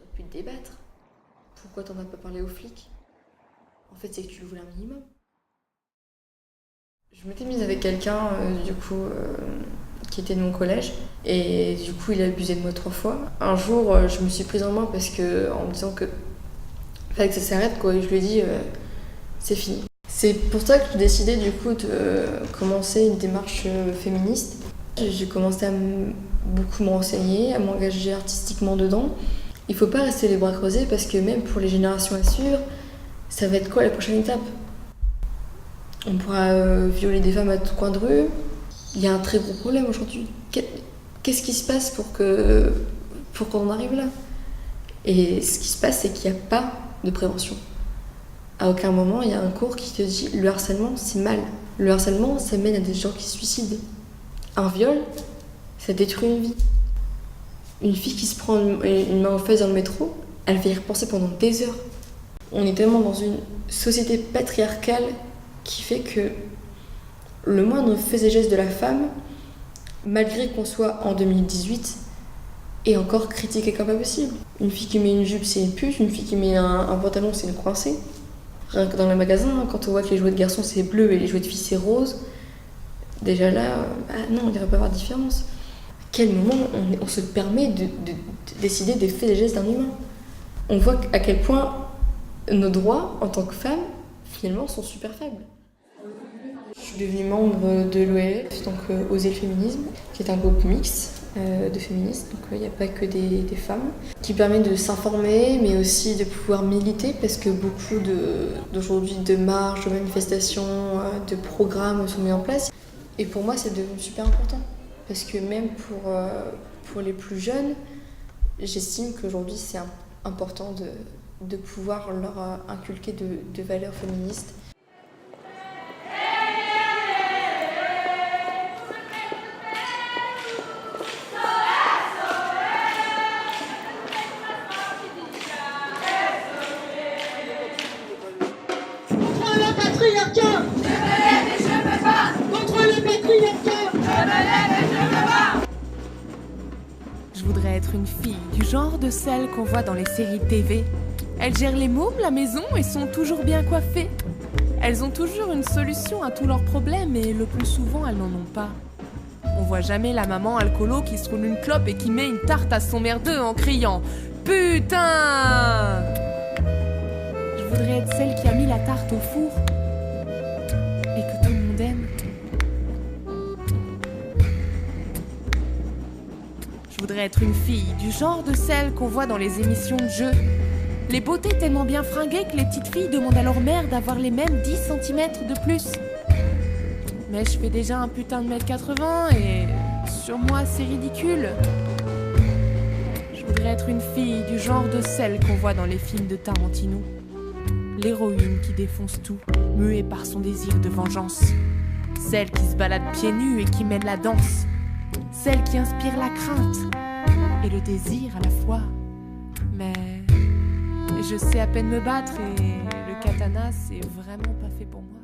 T'aurais pu te débattre. Pourquoi t'en as pas parlé aux flics? En fait, c'est que tu le voulais un minimum. Je m'étais mise avec quelqu'un, qui était de mon collège. Et du coup, il a abusé de moi 3 fois. Un jour, je me suis prise en main en me disant que fallait que ça s'arrête, quoi. Et je lui ai dit, c'est fini. C'est pour ça que j'ai décidé, du coup, de commencer une démarche féministe. J'ai commencé à beaucoup me renseigner, à m'engager artistiquement dedans. Il faut pas rester les bras croisés parce que même pour les générations à suivre, ça va être quoi la prochaine étape? On pourra violer des femmes à tout coin de rue. Il y a un très gros problème aujourd'hui. Qu'est-ce qui se passe pour qu'on en arrive là? Et ce qui se passe, c'est qu'il n'y a pas de prévention. À aucun moment, il y a un cours qui te dit le harcèlement, c'est mal. Le harcèlement, ça mène à des gens qui se suicident. Un viol, ça détruit une vie. Une fille qui se prend une main aux fesses dans le métro, elle va y repenser pendant des heures. On est tellement dans une société patriarcale qui fait que le moindre fait et geste de la femme, malgré qu'on soit en 2018, est encore critiqué comme pas possible. Une fille qui met une jupe, c'est une pute. Une fille qui met un pantalon, c'est une coincée. Rien que dans les magasins, quand on voit que les jouets de garçons c'est bleu et les jouets de filles c'est rose, déjà là, non, il ne devrait pas avoir de différence. À quel moment on se permet de décider des faits et des gestes d'un humain? On voit à quel point nos droits en tant que femmes, finalement, sont super faibles. Je suis devenue membre de l'OLF, donc Oser le féminisme, qui est un groupe mixte de féministes, donc il n'y a pas que des femmes, qui permet de s'informer, mais aussi de pouvoir militer, parce que beaucoup d'aujourd'hui de marches, de manifestations, de programmes sont mis en place. Et pour moi, c'est devenu super important, parce que même pour les plus jeunes, j'estime qu'aujourd'hui, c'est important de pouvoir leur inculquer de valeurs féministes. Contre le patriarcat! Je me lève et je me bats! Contre le patriarcat! Je me lève et je me bats! Je voudrais être une fille, du genre de celle qu'on voit dans les séries TV. Elles gèrent les mômes, la maison et sont toujours bien coiffées. Elles ont toujours une solution à tous leurs problèmes et le plus souvent elles n'en ont pas. On voit jamais la maman alcoolo qui se roule une clope et qui met une tarte à son merdeux en criant « Putain !» Je voudrais être celle qui a mis la tarte au four et que tout le monde aime. Je voudrais être une fille, du genre de celle qu'on voit dans les émissions de jeux. Les beautés tellement bien fringuées que les petites filles demandent à leur mère d'avoir les mêmes 10 cm de plus. Mais je fais déjà un putain de 1m80 et sur moi c'est ridicule. Je voudrais être une fille du genre de celle qu'on voit dans les films de Tarantino. L'héroïne qui défonce tout, muée par son désir de vengeance. Celle qui se balade pieds nus et qui mène la danse. Celle qui inspire la crainte et le désir à la fois. Mais je sais à peine me battre et le katana c'est vraiment pas fait pour moi.